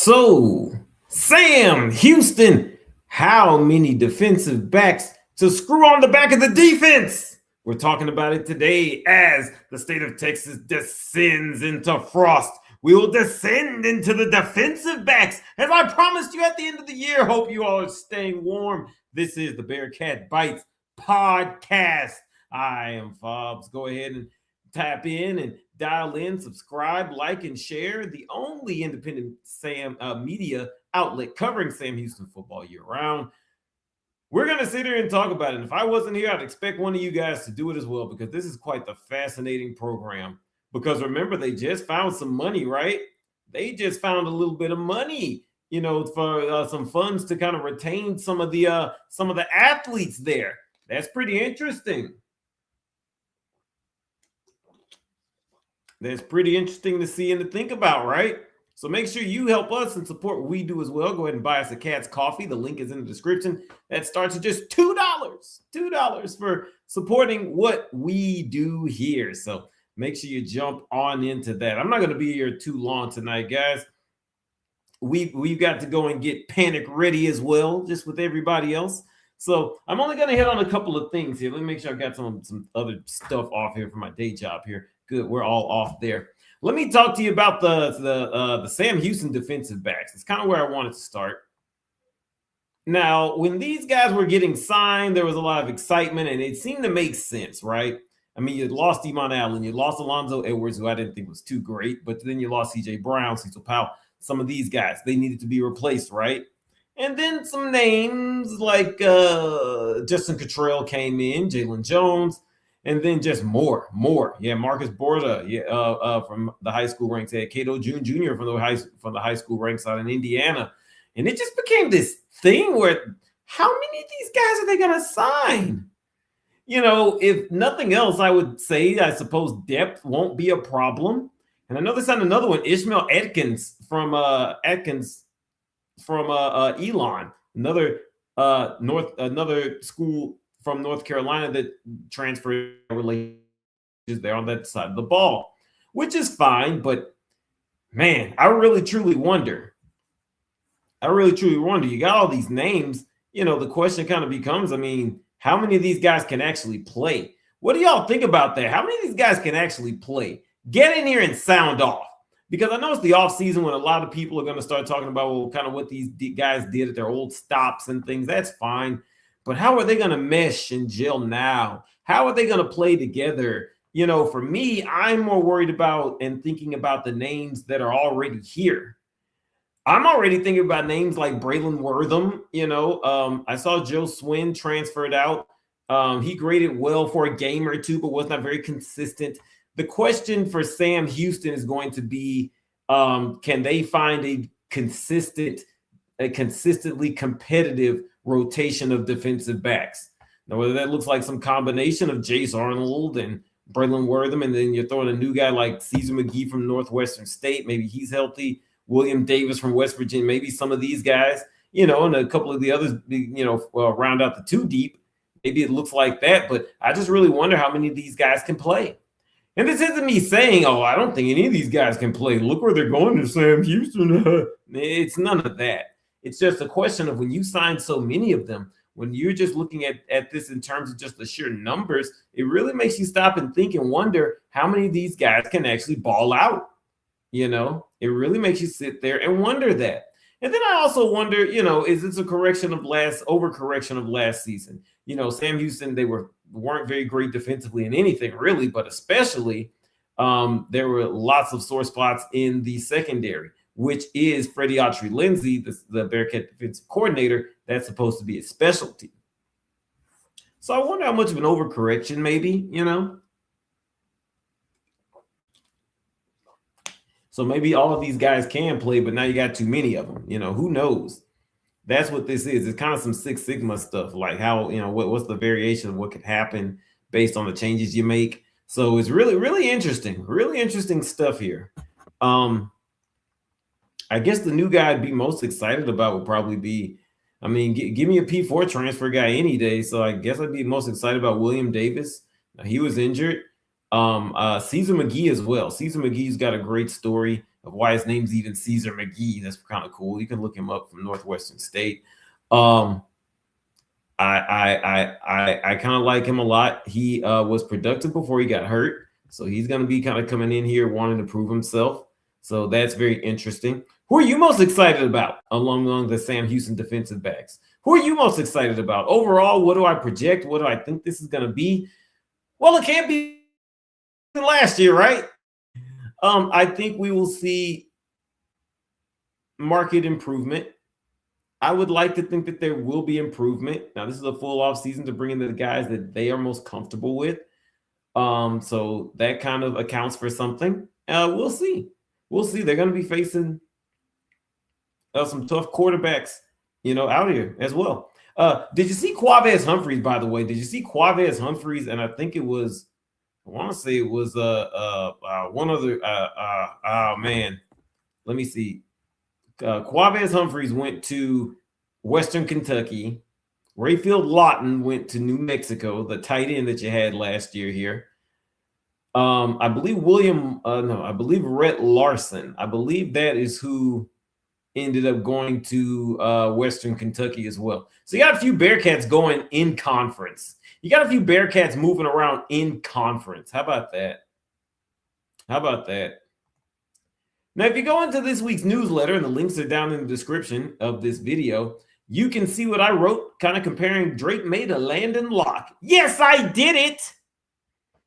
So, Sam Houston, how many defensive backs to screw on the back of the defense? We're talking about it today as the state of Texas descends into frost. We will descend into the defensive backs, as I promised you at the end of the year. Hope you all are staying warm. This is the Bearkat Bites podcast. I am Fobs. Go ahead and tap in and dial in, subscribe, like, and share. The only independent media outlet covering Sam Houston football year round. We're going to sit here and talk about it. And if I wasn't here, I'd expect one of you guys to do it as well, because this is quite the fascinating program. Because remember, they just found some money, right? They just found a little bit of money, for some funds to kind of retain some of the athletes there. That's pretty interesting. That's pretty interesting to see and to think about, right? So make sure you help us and support what we do as well. Go ahead and buy us a Cat's Coffee. The link is in the description. That starts at just $2. $2 for supporting what we do here. So make sure you jump on into that. I'm not going to be here too long tonight, guys. We've got to go and get panic ready as well, just with everybody else. So I'm only going to hit on a couple of things here. Let me make sure I got some other stuff off here for my day job here. Good, we're all off there. Let me talk to you about the Sam Houston defensive backs. It's kind of where I wanted to start. Now, when these guys were getting signed, there was a lot of excitement, and it seemed to make sense, right? I mean, you lost Demon Allen, you lost Alonzo Edwards, who I didn't think was too great, but then you lost C.J. Brown, Cecil Powell. Some of these guys, they needed to be replaced, right? And then some names like Justin Cottrell came in, Jalen Jones, and then just more. Yeah, Marcus Borda, from the high school ranks. Had Cato June Jr. from the high school ranks out in Indiana. And it just became this thing where how many of these guys are they going to sign? If nothing else, I would say, I suppose depth won't be a problem. And I know they signed another one, Ishmael Atkins from Elon, another school from North Carolina that transferred relations there on that side of the ball, which is fine. But man, I really truly wonder. You got all these names. The question kind of becomes, how many of these guys can actually play? What do y'all think about that? How many of these guys can actually play? Get in here and sound off. Because I know it's the offseason when a lot of people are going to start talking about, kind of what these guys did at their old stops and things. That's fine. But how are they going to mesh and gel now? How are they going to play together? For me, I'm more worried about and thinking about the names that are already here. I'm already thinking about names like Braylon Wortham. I saw Joe Swin transferred out. He graded well for a game or two, but was not very consistent. The question for Sam Houston is going to be, can they find a consistently competitive rotation of defensive backs? Now, whether that looks like some combination of Jace Arnold and Braylon Wortham, and then you're throwing a new guy like Caesar McGee from Northwestern State, maybe he's healthy, William Davis from West Virginia, maybe some of these guys, and a couple of the others, round out the two deep. Maybe it looks like that, but I just really wonder how many of these guys can play. And this isn't me saying, I don't think any of these guys can play. Look where they're going to Sam Houston. It's none of that. It's just a question of when you sign so many of them, when you're just looking at this in terms of just the sheer numbers, it really makes you stop and think and wonder how many of these guys can actually ball out. It really makes you sit there and wonder that. And then I also wonder, is this a overcorrection of last season? Sam Houston, they weren't very great defensively in anything really, but especially there were lots of sore spots in the secondary, which is Freddie Autry-Lindsay, the Bearcat defensive coordinator. That's supposed to be his specialty. So I wonder how much of an overcorrection maybe, So maybe all of these guys can play, but now you got too many of them. Who knows? That's what this is. It's kind of some Six Sigma stuff, like how, what's the variation of what could happen based on the changes you make. So it's really, really interesting stuff here. I guess the new guy I'd be most excited about would probably be, give me a P4 transfer guy any day. So I guess I'd be most excited about William Davis. He was injured. Caesar McGee as well. Caesar McGee's got a great story. of why his name's even Caesar McGee. That's kind of cool. You can look him up from Northwestern State. I kind of like him a lot. He was productive before he got hurt, so he's going to be kind of coming in here wanting to prove himself. So that's very interesting. Who are you most excited about along the Sam Houston defensive backs? Who are you most excited about overall? What do I project? What do I think this is going to be? Well, it can't be last year, right? I think we will see market improvement. I would like to think that there will be improvement. Now, this is a full off season to bring in the guys that they are most comfortable with. So that kind of accounts for something. We'll see. We'll see. They're going to be facing some tough quarterbacks, out here as well. Did you see Quavez Humphreys, by the way? Did you see Quavez Humphreys? And I think it was, I want to say it was one other. Oh man, let me see. Quavez Humphreys went to Western Kentucky. Rayfield Lawton went to New Mexico, the tight end that you had last year here. I believe Rhett Larson. I believe that is who ended up going to Western Kentucky as well. So you got a few Bearcats going in conference. You got a few Bearcats moving around in conference. How about that? Now, if you go into this week's newsletter, and the links are down in the description of this video, you can see what I wrote, kind of comparing Drake May to Landon Locke. Yes, I did it.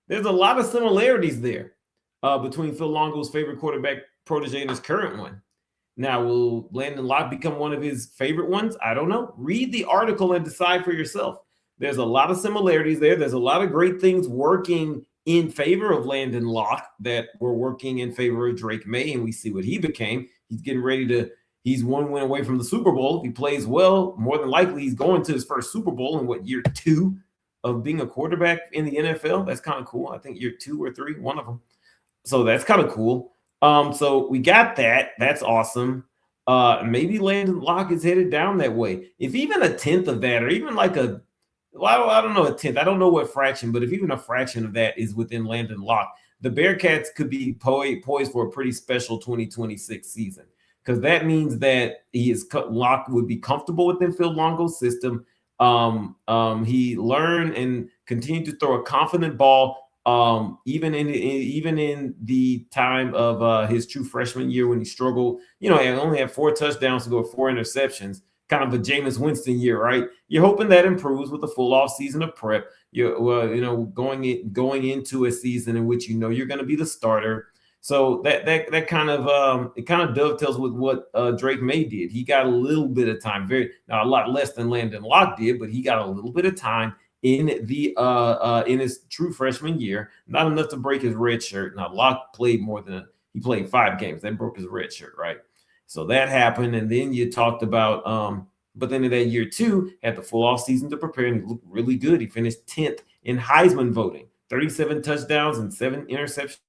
There's a lot of similarities there between Phil Longo's favorite quarterback protege and his current one. Now, will Landon Locke become one of his favorite ones? I don't know. Read the article and decide for yourself. There's a lot of similarities there. There's a lot of great things working in favor of Landon Locke that were working in favor of Drake May, and we see what he became. He's one win away from the Super Bowl. If he plays well, more than likely he's going to his first Super Bowl in year 2 of being a quarterback in the NFL. That's kind of cool. I think year 2 or 3, one of them. So that's kind of cool. So we got that. That's awesome. Maybe Landon Locke is headed down that way. If even a tenth of that, or even like I don't know, a tenth. I don't know what fraction, but if even a fraction of that is within Landon Locke, the Bearcats could be poised for a pretty special 2026 season, because that means that Locke would be comfortable within Phil Longo's system. He learned and continued to throw a confident ball. Even in the time of his true freshman year when he struggled, he only had 4 touchdowns to go with 4 interceptions, kind of a Jameis Winston year, right? You're hoping that improves with a full off season of prep. You're going into a season in which you're going to be the starter. So that kind of it kind of dovetails with what Drake May did. He got a little bit of time, a lot less than Landon Locke did, but he got a little bit of time in his true freshman year, not enough to break his red shirt. Now Locke played he played 5 games, then broke his red shirt, right? So that happened, and then you talked about but then in that year 2, had the full off season to prepare, and he looked really good. He finished 10th in Heisman voting, 37 touchdowns and 7 interceptions.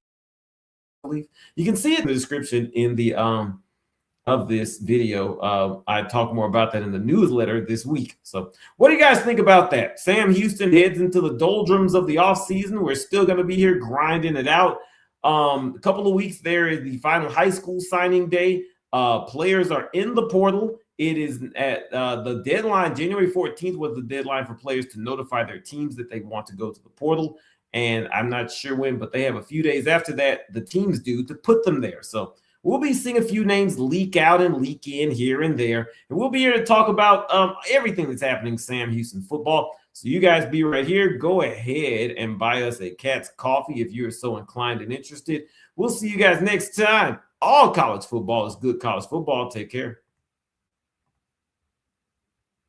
You can see it in the description in the of this video. I talk more about that in the newsletter this week. So what do you guys think about that? Sam Houston heads into the doldrums of the offseason. We're still going to be here grinding it out. A couple of weeks there is the final high school signing day. Players are in the portal. It is at the deadline. January 14th was the deadline for players to notify their teams that they want to go to the portal. And I'm not sure when, but they have a few days after that, the teams do, to put them there. So we'll be seeing a few names leak out and leak in here and there. And we'll be here to talk about everything that's happening in Sam Houston football. So you guys be right here. Go ahead and buy us a Cat's Coffee if you're so inclined and interested. We'll see you guys next time. All college football is good college football. Take care.